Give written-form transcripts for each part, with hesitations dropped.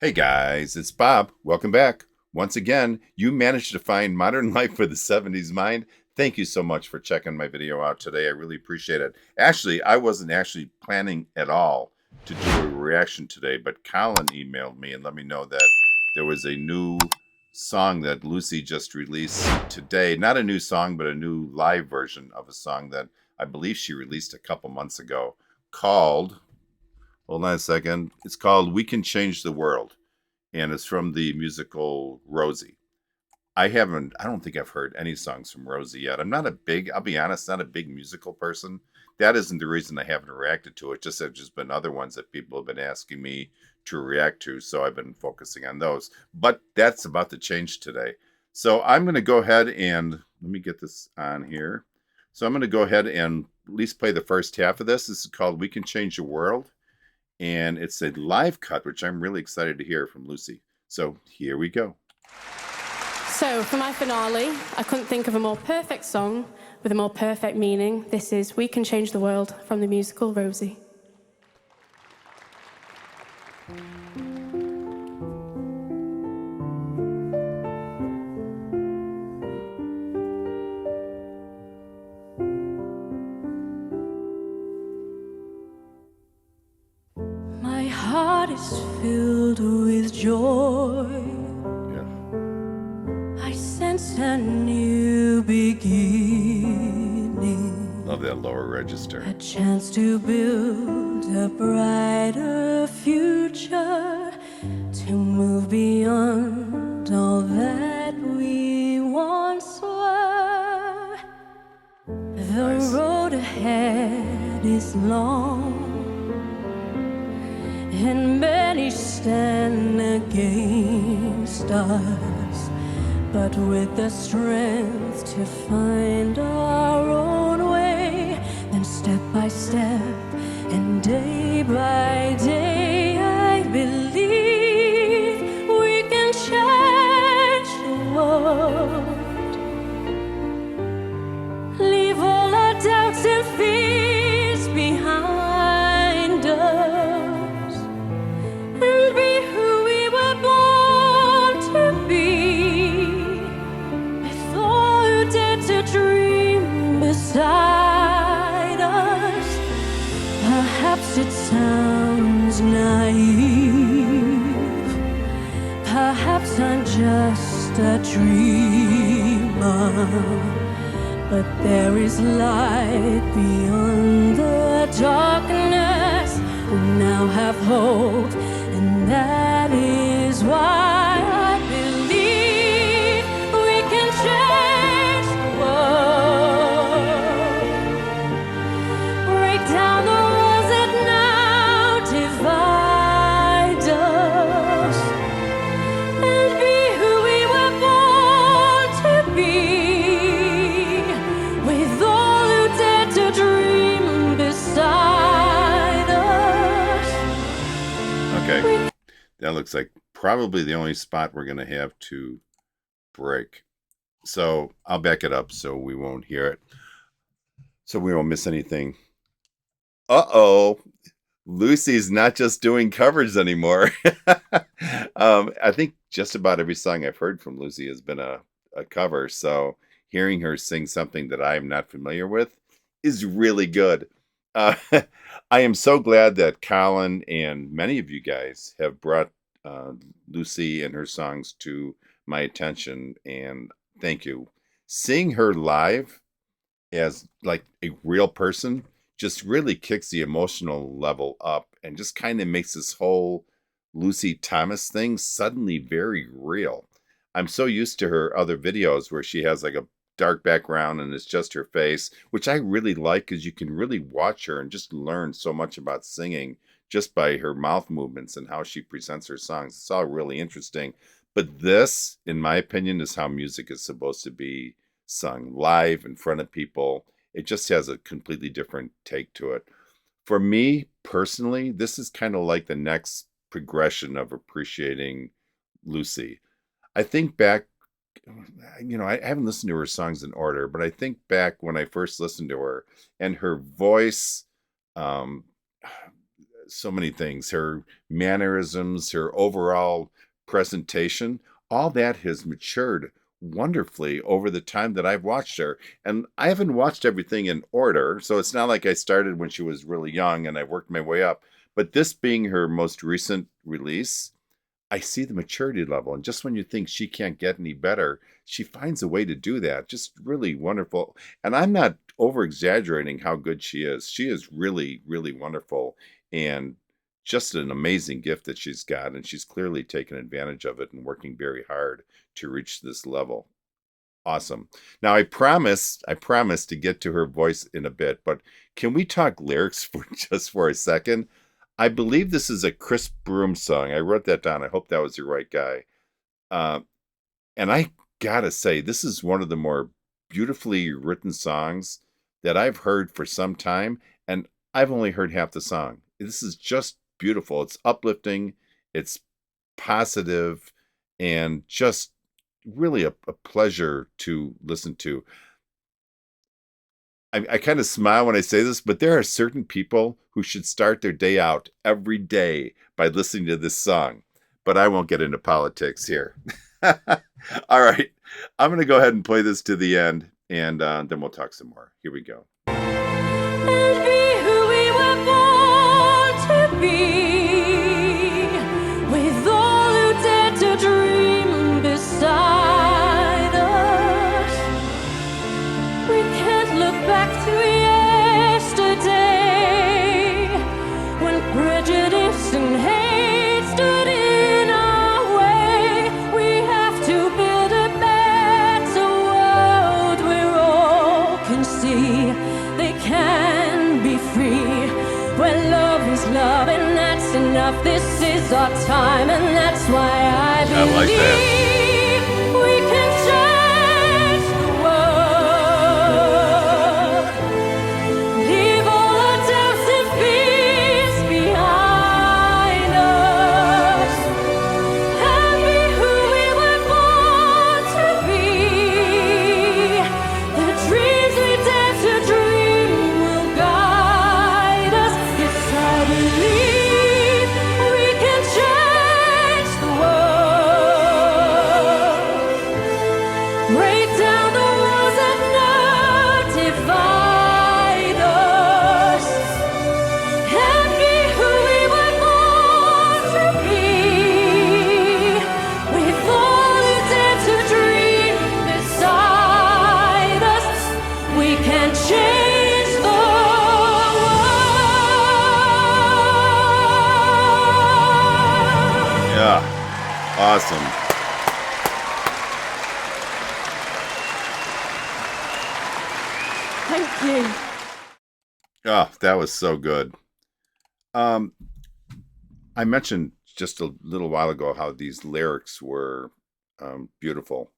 Hey guys, it's Bob. Welcome back. Once again, you managed to find Modern Life for the 70s Mind. Thank you so much for checking my video out today. I really appreciate it. Actually, I wasn't actually planning at all to do a reaction today, but Colin emailed me and let me know that there was a new song that Lucy just released today. Not a new song, but a new live version of a song that I believe she released a couple months ago called, hold on a second, it's called We Can Change the World, and it's from the musical Rosie. I don't think I've heard any songs from Rosie yet. I'll be honest, not a big musical person. That isn't the reason I haven't reacted to it. Just there's just been other ones that people have been asking me to react to, so I've been focusing on those. But that's about to change today. So I'm going to go ahead and let me get this on here. So I'm going to go ahead and at least play the first half of this. This is called We Can Change the World, and it's a live cut, which I'm really excited to hear from Lucy. So here we go. So for my finale, I couldn't think of a more perfect song with a more perfect meaning. This is We Can Change the World from the musical Rosie. My heart is filled with joy. Yeah. I sense a new beginning. Love that lower register. A chance to build a brighter future, to move beyond all that we once were. The Nice. road ahead is long, and many stand against us, but with the strength to find our own way, then step by step and day by day, I believe we can change the world. Leave all our doubts and fears behind us, and be who we were born to be, with all who dare to dream beside us. Perhaps it sounds naive, perhaps I'm just a dreamer, but there is light beyond the darkness. We now have hope, and that is why I believe we can change the world. Break down the walls that now divide us, and be who we were born to be, with all who dare to dream beside us. Okay. That looks like probably the only spot we're going to have to break. So I'll back it up so we won't hear it, so we won't miss anything. Uh-oh. Lucy's not just doing covers anymore. I think just about every song I've heard from Lucy has been a cover. So hearing her sing something that I'm not familiar with is really good. Uh, I am so glad that Colin and many of you guys have brought uh, Lucy and her songs to my attention, and thank you. Seeing her live as like a real person just really kicks the emotional level up and just kind of makes this whole Lucy Thomas thing suddenly very real. I'm so used to her other videos where she has like a dark background and it's just her face, which I really like because you can really watch her and just learn so much about singing just by her mouth movements and how she presents her songs. It's all really interesting. But this, in my opinion, is how music is supposed to be sung live in front of people. It just has a completely different take to it. For me personally, this is kind of like the next progression of appreciating Lucy. I think back, I haven't listened to her songs in order, but I think back when I first listened to her and her voice um, so many things. Her mannerisms, her overall presentation, all that has matured wonderfully over the time that I've watched her. And I haven't watched everything in order, so it's not like I started when she was really young and I worked my way up. But this being her most recent release, I see the maturity level. And just when you think she can't get any better, she finds a way to do that. Just really wonderful. And I'm not over exaggerating how good she is. She is really, really wonderful and just an amazing gift that she's got. And she's clearly taken advantage of it and working very hard to reach this level. Awesome. Now I promise to get to her voice in a bit, but can we talk lyrics for just for a second? I believe this is a Chris Broom song. I wrote that down. I hope that was the right guy. Uh, and I gotta say, this is one of the more beautifully written songs that I've heard for some time, and I've only heard half the song. This is just beautiful. It's uplifting, it's positive, and just really a pleasure to listen to. I kind of smile when I say this, but there are certain people who should start their day out every day by listening to this song. But I won't get into politics here. All right. I'm going to go ahead and play this to the end, and then we'll talk some more. Here we go. And be who we were born to be, with all who dare to dream beside us. We can't look back to yesterday, when prejudice and hate stood in our way. We have to build a better world where all can see they can be free, where love is love and that's enough. This is our time, and that's why I believe like that. we can change the world. Leave all our doubts and fears behind us, and be who we were born to be. The dreams we dare to dream will guide us. Yes, I believe we can change the world. Break down the walls that now divide us, and be who we were born to be. With all who dare to dream beside us, we can change the world. Yeah. Awesome. Thank you. Oh, that was so good. Um, I mentioned just a little while ago how these lyrics were beautiful.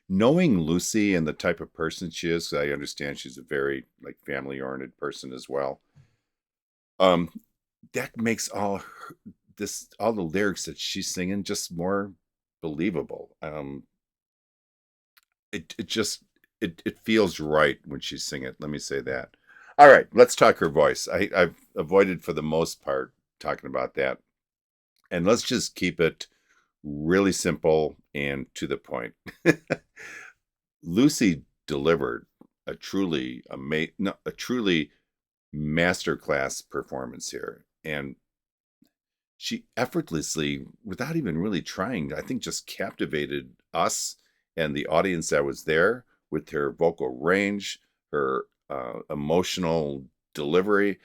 Knowing Lucy and the type of person she is, 'cause I understand she's a very like family-oriented person as well. Um, that makes all the lyrics that she's singing just more believable. It just it feels right when she's singing it. Let me say that. All right, let's talk her voice. I've avoided for the most part talking about that, and let's just keep it really simple and to the point. Lucy delivered a truly masterclass performance here, and she effortlessly, without even really trying, I think just captivated us and the audience that was there with her vocal range, her emotional delivery,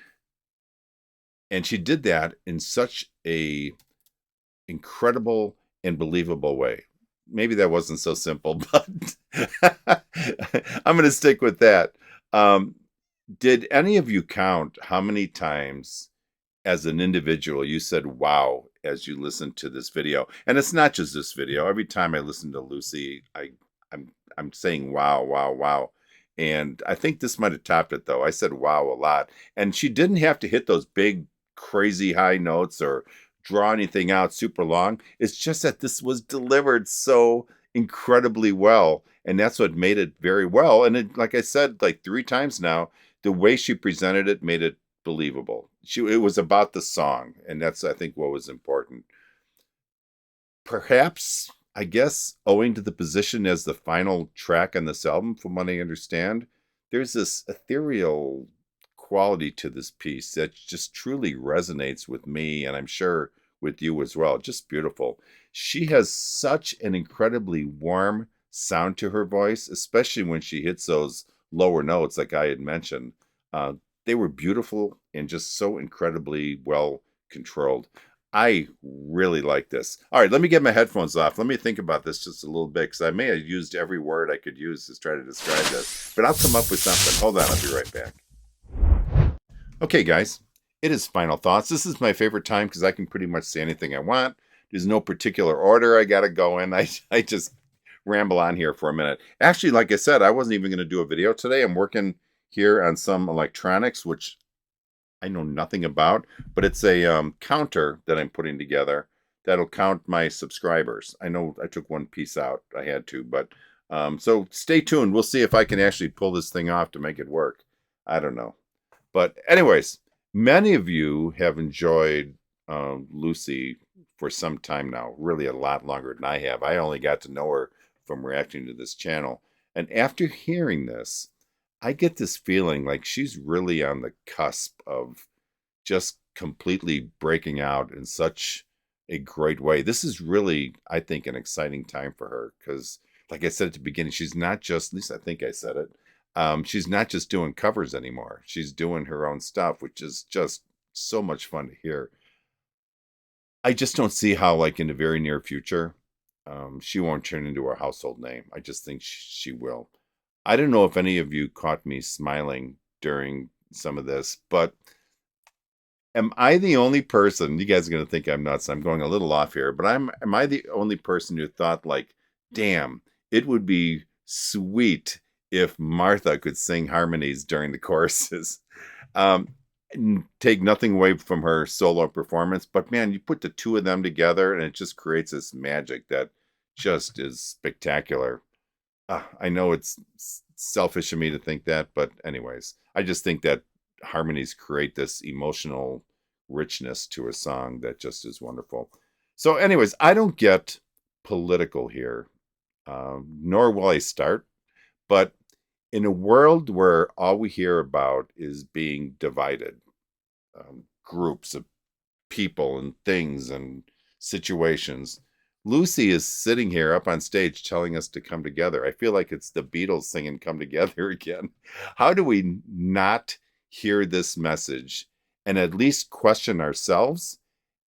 and she did that in such a incredible and believable way. Maybe that wasn't so simple, but I'm going to stick with that. Um, did any of you count how many times as an individual you said wow as you listened to this video? And it's not just this video. Every time I listen to Lucy, I'm saying wow, wow, wow. And I think this might have topped it though. I said wow a lot. And she didn't have to hit those big crazy high notes or draw anything out super long. It's just that this was delivered so incredibly well. And that's what made it very well. And it, like I said, like 3 times now, the way she presented it made it believable. It was about the song, and that's, I think, what was important. Perhaps, I guess, owing to the position as the final track on this album, from what I understand, there's this ethereal quality to this piece that just truly resonates with me, and I'm sure with you as well. Just beautiful. She has such an incredibly warm sound to her voice, especially when she hits those lower notes, like I had mentioned. They were beautiful and just so incredibly well controlled. I really like this. All right, let me get my headphones off. Let me think about this just a little bit, because I may have used every word I could use to try to describe this, but I'll come up with something. Hold on, I'll be right back. Okay, guys, it is final thoughts. This is my favorite time because I can pretty much say anything I want. There's no particular order I got to go in. I just ramble on here for a minute. Actually, like I said, I wasn't even going to do a video today. I'm working here on some electronics, which I know nothing about, but it's a counter that I'm putting together that'll count my subscribers. I know I took one piece out. I had to, but so stay tuned. We'll see if I can actually pull this thing off to make it work. I don't know. But anyways, many of you have enjoyed Lucy for some time now, really a lot longer than I have. I only got to know her from reacting to this channel. And after hearing this, I get this feeling like she's really on the cusp of just completely breaking out in such a great way. This is really, I think, an exciting time for her because, like I said at the beginning, she's not just, at least I think I said it, she's not just doing covers anymore. She's doing her own stuff, which is just so much fun to hear. I just don't see how, like, in the very near future, she won't turn into a household name. I just think she will. I don't know if any of you caught me smiling during some of this, but am I the only person, you guys are going to think I'm nuts, I'm going a little off here, but am I the only person who thought, like, damn, it would be sweet if Martha could sing harmonies during the choruses? Take nothing away from her solo performance, but man, you put the two of them together and it just creates this magic that just is spectacular. I know it's selfish of me to think that, but anyways, I just think that harmonies create this emotional richness to a song that just is wonderful. So anyways, I don't get political here, nor will I start, but in a world where all we hear about is being divided, groups of people and things and situations, Lucy is sitting here up on stage telling us to come together. I feel like it's the Beatles singing "Come Together" again. How do we not hear this message and at least question ourselves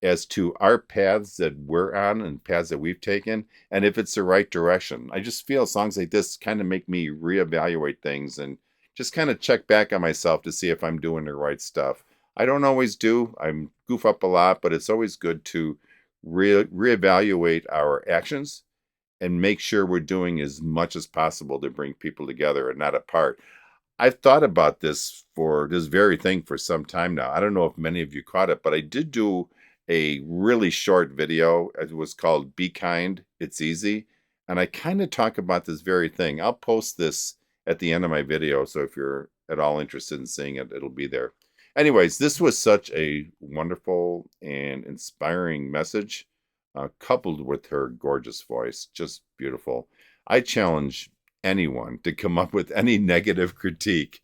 as to our paths that we're on and paths that we've taken, and if it's the right direction? I just feel songs like this kind of make me reevaluate things and just kind of check back on myself to see if I'm doing the right stuff. I don't always do. I goof up a lot, but it's always good to reevaluate our actions and make sure we're doing as much as possible to bring people together and not apart. I've thought about this for this very thing for some time now. I don't know if many of you caught it, but I did do a really short video. It was called "Be Kind, It's Easy." And I kind of talk about this very thing. I'll post this at the end of my video. So if you're at all interested in seeing it, it'll be there. Anyways, this was such a wonderful and inspiring message, coupled with her gorgeous voice. Just beautiful. I challenge anyone to come up with any negative critique.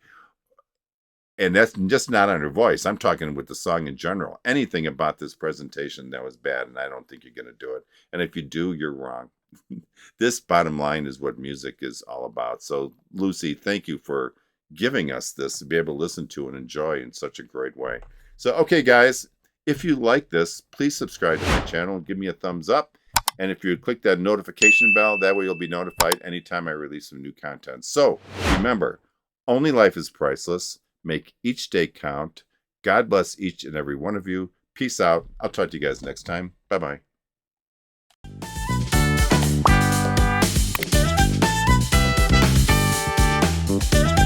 And that's just not on her voice. I'm talking with the song in general. Anything about this presentation that was bad, and I don't think you're going to do it. And if you do, you're wrong. This, bottom line, is what music is all about. So, Lucy, thank you for giving us this to be able to listen to and enjoy in such a great way. So, okay, guys, if you like this, please subscribe to my channel and give me a thumbs up. And if you click that notification bell, that way you'll be notified anytime I release some new content. So, remember, only life is priceless. Make each day count. God bless each and every one of you. Peace out. I'll talk to you guys next time. Bye-bye. Thank you.